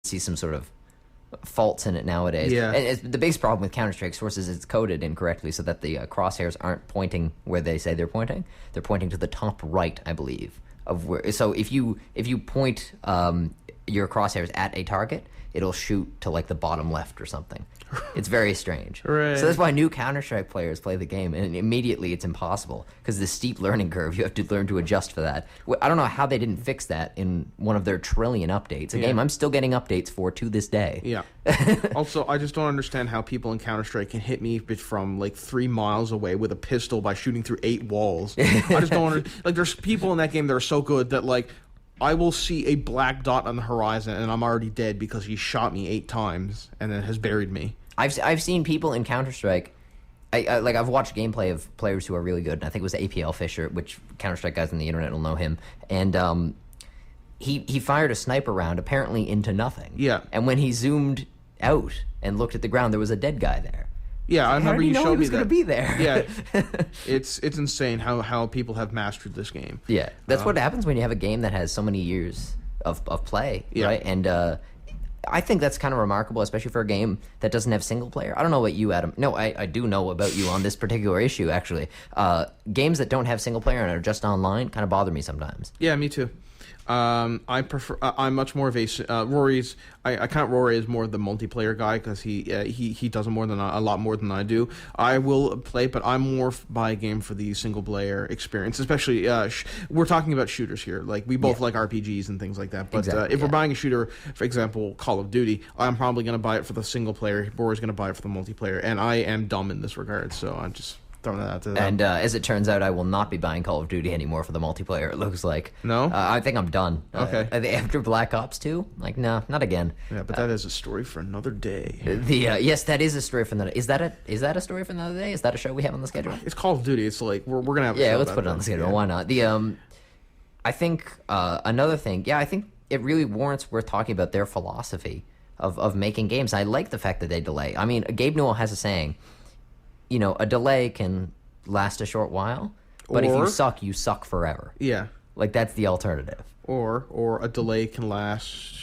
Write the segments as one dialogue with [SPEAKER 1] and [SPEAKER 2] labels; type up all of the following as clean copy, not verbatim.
[SPEAKER 1] see some sort of faults in it nowadays.
[SPEAKER 2] Yeah.
[SPEAKER 1] And the biggest problem with Counter-Strike Source is it's coded incorrectly so that the crosshairs aren't pointing where they say they're pointing. They're pointing to the top right, I believe, of where. So if you point your crosshairs at a target, it'll shoot to like the bottom left or something. It's very strange.
[SPEAKER 2] Right.
[SPEAKER 1] So that's why new Counter-Strike players play the game, and immediately it's impossible because the steep learning curve. You have to learn to adjust for that. I don't know how they didn't fix that in one of their trillion updates. A game I'm still getting updates for to this day.
[SPEAKER 2] Yeah. Also, I just don't understand how people in Counter-Strike can hit me from like 3 miles away with a pistol by shooting through 8 walls. I just don't like. There's people in that game that are so good that like I will see a black dot on the horizon and I'm already dead because he shot me 8 times and then has buried me.
[SPEAKER 1] I've seen people in Counter-Strike. I've watched gameplay of players who are really good, and I think it was APL Fisher, which Counter-Strike guys on the internet will know him. And he fired a sniper round apparently into nothing.
[SPEAKER 2] Yeah.
[SPEAKER 1] And when he zoomed out and looked at the ground, there was a dead guy there.
[SPEAKER 2] Yeah, I remember you showed me that.
[SPEAKER 1] How did he know he was going to
[SPEAKER 2] Yeah,
[SPEAKER 1] be there?
[SPEAKER 2] it's insane how people have mastered this game.
[SPEAKER 1] Yeah, that's what happens when you have a game that has so many years of play, right? And I think that's kind of remarkable, especially for a game that doesn't have single player. I don't know about you, Adam. No, I do know about you on this particular issue, actually. Games that don't have single player and are just online kind of bother me sometimes.
[SPEAKER 2] Yeah, me too. I prefer. I'm much more of a Rory's. I count Rory as more the multiplayer guy because he does it more than a lot more than I do. I will play, but I'm more by a game for the single player experience. Especially, we're talking about shooters here. Like we both like RPGs and things like that. But if we're buying a shooter, for example, Call of Duty, I'm probably going to buy it for the single player. Rory's going to buy it for the multiplayer, and I am dumb in this regard. So I'm just throwing that out there.
[SPEAKER 1] And as it turns out, I will not be buying Call of Duty anymore for the multiplayer, it looks like.
[SPEAKER 2] No?
[SPEAKER 1] I think I'm done.
[SPEAKER 2] Okay.
[SPEAKER 1] After Black Ops 2? Like, no, not again.
[SPEAKER 2] Yeah, but that is a story for another day.
[SPEAKER 1] Yes, that is a story for another day. Is that a story for another day? Is that a show we have on the schedule?
[SPEAKER 2] It's Call of Duty. It's like, we're going to have a show.
[SPEAKER 1] Yeah, let's put it on the schedule. Why not? I think another thing, I think it really warrants worth talking about their philosophy of making games. I like the fact that they delay. I mean, Gabe Newell has a saying, a delay can last a short while, but if you suck forever.
[SPEAKER 2] Yeah.
[SPEAKER 1] Like, that's the alternative.
[SPEAKER 2] Or a delay can last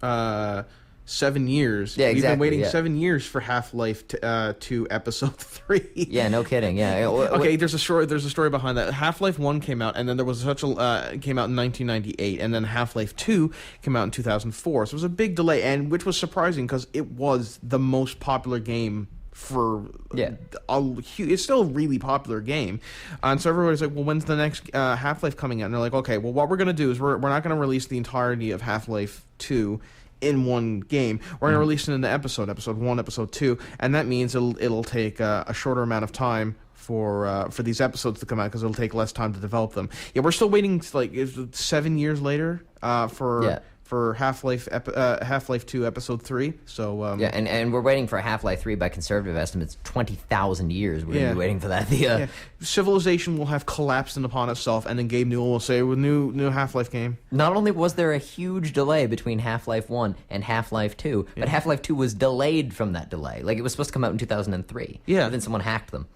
[SPEAKER 2] 7 years.
[SPEAKER 1] Yeah, exactly.
[SPEAKER 2] We've been waiting 7 years for Half-Life 2 Episode 3.
[SPEAKER 1] Yeah, no kidding. Yeah.
[SPEAKER 2] Okay, there's a story behind that. Half-Life 1 came out, and then there was came out in 1998, and then Half-Life 2 came out in 2004. So it was a big delay, and which was surprising because it was the most popular game it's still a really popular game, and so everybody's like, well, when's the next Half-Life coming out? And they're like, okay, well, what we're gonna do is we're not gonna release the entirety of Half-Life 2 in one game. We're gonna release it in the episode 1, episode 2, and that means it'll take a shorter amount of time for these episodes to come out because it'll take less time to develop them. Yeah, we're still waiting like 7 years later for Half-Life 2 Episode 3. So
[SPEAKER 1] and we're waiting for Half-Life 3 by conservative estimates 20,000 years. We're gonna be waiting for that.
[SPEAKER 2] Civilization will have collapsed in upon itself, and then Gabe Newell will say, "With new Half-Life game."
[SPEAKER 1] Not only was there a huge delay between Half-Life 1 and Half-Life 2, but Half-Life 2 was delayed from that delay. Like, it was supposed to come out in 2003.
[SPEAKER 2] Yeah.
[SPEAKER 1] But then someone hacked them.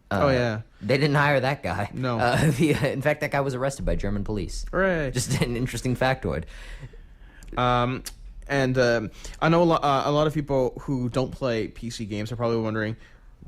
[SPEAKER 2] They
[SPEAKER 1] didn't hire that guy.
[SPEAKER 2] No.
[SPEAKER 1] In fact, that guy was arrested by German police.
[SPEAKER 2] Right.
[SPEAKER 1] Just an interesting factoid.
[SPEAKER 2] I know a lot of people who don't play PC games are probably wondering,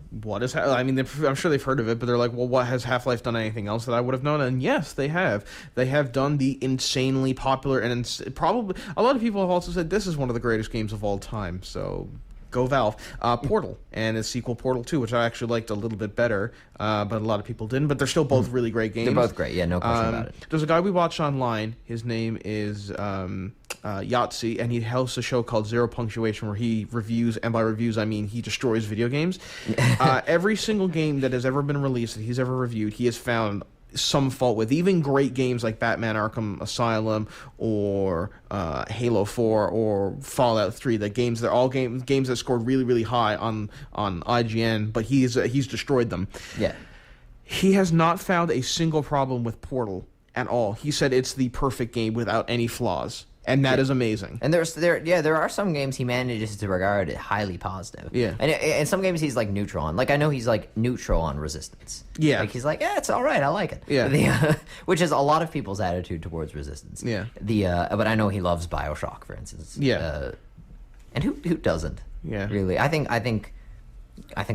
[SPEAKER 2] what is... I'm sure they've heard of it, but they're like, well, what has Half-Life done anything else that I would have known? And yes, they have. They have done the insanely popular, and probably... A lot of people have also said this is one of the greatest games of all time, so... Go Valve. Portal, and its sequel Portal 2, which I actually liked a little bit better, but a lot of people didn't. But they're still both really great games.
[SPEAKER 1] They're both great, yeah, no question about it.
[SPEAKER 2] There's a guy we watch online. His name is Yahtzee, and he hosts a show called Zero Punctuation where he reviews, and by reviews I mean he destroys video games. Every single game that has ever been released that he's ever reviewed, he has found some fault with. Even great games like Batman Arkham Asylum or Halo 4 or Fallout 3, they're all games that scored really, really high on IGN, but he's destroyed them.
[SPEAKER 1] Yeah.
[SPEAKER 2] He has not found a single problem with Portal at all. He said it's the perfect game without any flaws. and that is amazing.
[SPEAKER 1] And there are some games he manages to regard as highly positive.
[SPEAKER 2] Yeah.
[SPEAKER 1] And some games he's like neutral on. Like I know he's like neutral on Resistance.
[SPEAKER 2] Yeah.
[SPEAKER 1] Like he's like, yeah, it's all right. I like it.
[SPEAKER 2] Yeah.
[SPEAKER 1] Which is a lot of people's attitude towards Resistance.
[SPEAKER 2] Yeah.
[SPEAKER 1] But I know he loves BioShock, for instance.
[SPEAKER 2] Yeah.
[SPEAKER 1] And who doesn't?
[SPEAKER 2] Yeah.
[SPEAKER 1] Really, I think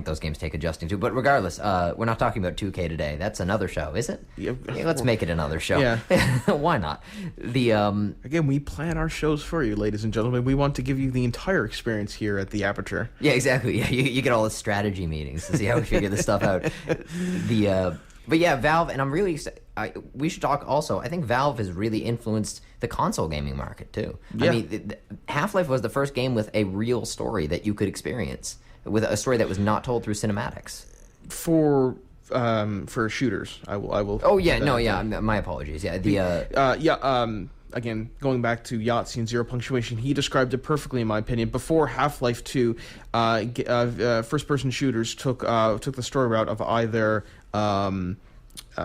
[SPEAKER 1] those games take adjusting to. But regardless, we're not talking about 2K today. That's another show, is it?
[SPEAKER 2] Yeah.
[SPEAKER 1] Let's make it another show.
[SPEAKER 2] Yeah.
[SPEAKER 1] Why not?
[SPEAKER 2] Again, we plan our shows for you, ladies and gentlemen. We want to give you the entire experience here at the Aperture.
[SPEAKER 1] Yeah, exactly. Yeah, you get all the strategy meetings to see how we figure this stuff out. But yeah, Valve, and I'm really excited. We should talk also. I think Valve has really influenced the console gaming market too.
[SPEAKER 2] Yeah.
[SPEAKER 1] I mean, Half-Life was the first game with a real story that you could experience, with a story that was not told through cinematics.
[SPEAKER 2] For shooters, I will.
[SPEAKER 1] Oh yeah, no, yeah. My apologies. Yeah,
[SPEAKER 2] Again, going back to Yahtzee and Zero Punctuation, he described it perfectly, in my opinion. Before Half-Life 2, first-person shooters took the story route of either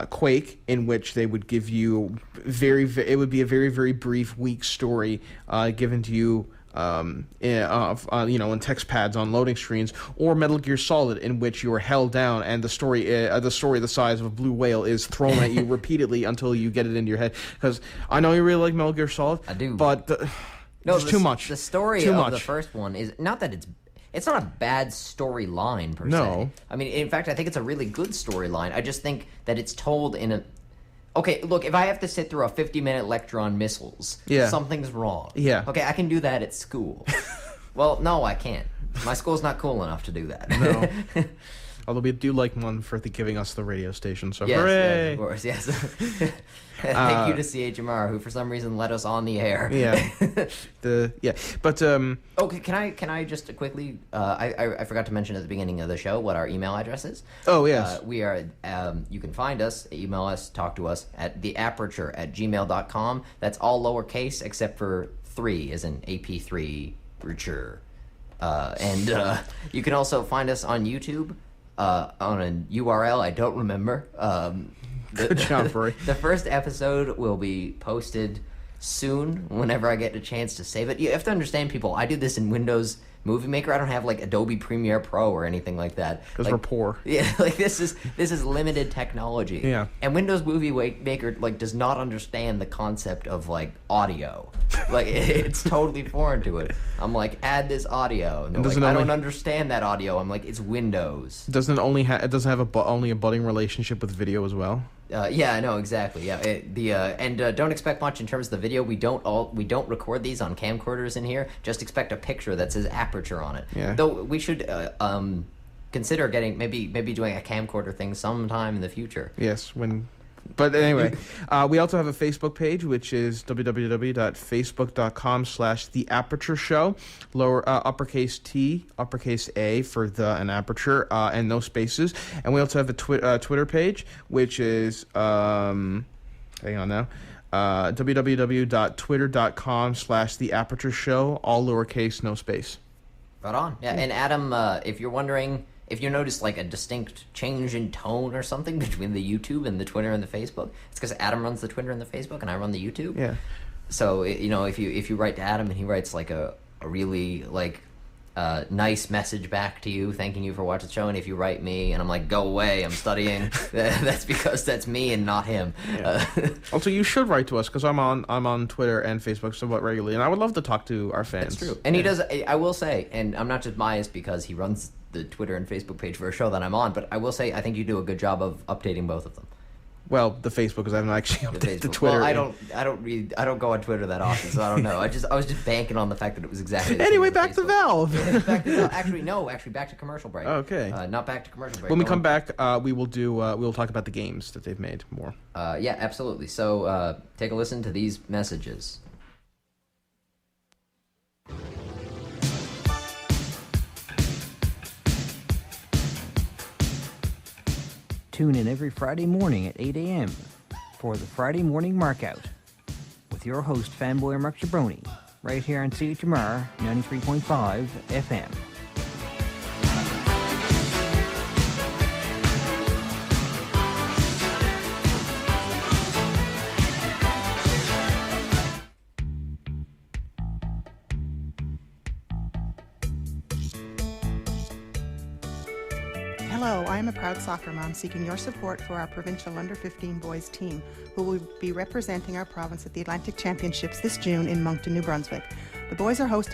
[SPEAKER 2] Quake, in which they would give you it would be a very, very brief, weak story given to you in text pads on loading screens, or Metal Gear Solid, in which you are held down and the story the size of a blue whale is thrown at you repeatedly until you get it into your head. Because I know you really like Metal Gear Solid,
[SPEAKER 1] I do,
[SPEAKER 2] but too much.
[SPEAKER 1] The story of the first one is not that it's not a bad storyline per se. I mean, in fact, I think it's a really good storyline. I just think that it's told in a... Okay, look, if I have to sit through a 50-minute lecture on missiles, something's wrong.
[SPEAKER 2] Yeah.
[SPEAKER 1] Okay, I can do that at school. Well, no, I can't. My school's not cool enough to do that.
[SPEAKER 2] No. Although we do like one for giving us the radio station, so
[SPEAKER 1] yes,
[SPEAKER 2] hooray!
[SPEAKER 1] Yes, of course, yes. Thank you to CHMR, who for some reason let us on the air.
[SPEAKER 2] Yeah. But
[SPEAKER 1] okay, can I just quickly? I forgot to mention at the beginning of the show what our email address is.
[SPEAKER 2] Oh yes.
[SPEAKER 1] We are. You can find us, email us, talk to us at theaperture@gmail.com. That's all lowercase except for 3, as in AP3 Richer. And you can also find us on YouTube. On a URL I don't remember.
[SPEAKER 2] Good job, Rory.
[SPEAKER 1] The first episode will be posted soon, whenever I get a chance to save it. You have to understand, people, I do this in Windows Movie Maker. I don't have like Adobe Premiere Pro or anything like that.
[SPEAKER 2] Because we're poor.
[SPEAKER 1] Yeah, like this is limited technology.
[SPEAKER 2] Yeah.
[SPEAKER 1] And Windows Movie Maker does not understand the concept of audio. It's totally foreign to it. I'm like, add this audio. And I don't understand that audio. I'm like, it's Windows.
[SPEAKER 2] Doesn't it doesn't have only a budding relationship with video as well?
[SPEAKER 1] Yeah, I know exactly. Yeah, don't expect much in terms of the video. We don't record these on camcorders in here. Just expect a picture that says Aperture on it.
[SPEAKER 2] Yeah.
[SPEAKER 1] Though we should consider getting maybe doing a camcorder thing sometime in the future.
[SPEAKER 2] Yes, But anyway, we also have a Facebook page, which is www.facebook.com/theapertureshow, uppercase T, uppercase A for the and aperture, and no spaces. And we also have a Twitter page, which is, hang on now, www.twitter.com/theapertureshow, all lowercase, no space.
[SPEAKER 1] Right on. Yeah, and Adam, if you're wondering... If you notice a distinct change in tone or something between the YouTube and the Twitter and the Facebook, it's because Adam runs the Twitter and the Facebook, and I run the YouTube.
[SPEAKER 2] Yeah.
[SPEAKER 1] So if you write to Adam and he writes a really nice message back to you, thanking you for watching the show, and if you write me and I'm like, go away, I'm studying, that's because that's me and not him.
[SPEAKER 2] Yeah. Also, you should write to us because I'm on Twitter and Facebook somewhat regularly, and I would love to talk to our fans.
[SPEAKER 1] That's true. And he does. I will say, and I'm not just biased because he runs the Twitter and Facebook page for a show that I'm on, but I will say I think you do a good job of updating both of them.
[SPEAKER 2] Well, the Facebook, because I haven't actually updated the Twitter.
[SPEAKER 1] Well, I don't go on Twitter that often, so I don't know. I was just banking on the fact that it was exactly the same
[SPEAKER 2] anyway,
[SPEAKER 1] as
[SPEAKER 2] back to Valve.
[SPEAKER 1] Back to Valve. Actually, back to commercial break.
[SPEAKER 2] Okay.
[SPEAKER 1] Not back to commercial break.
[SPEAKER 2] When we come back, we will talk about the games that they've made more.
[SPEAKER 1] Yeah, absolutely. So take a listen to these messages.
[SPEAKER 3] Tune in every Friday morning at 8 a.m. for the Friday Morning Markout with your host, Fanboy Mark Jabroni, right here on CHMR 93.5 FM.
[SPEAKER 4] Hello, I am a proud soccer mom seeking your support for our provincial under-15 boys team, who will be representing our province at the Atlantic Championships this June in Moncton, New Brunswick. The boys are hosting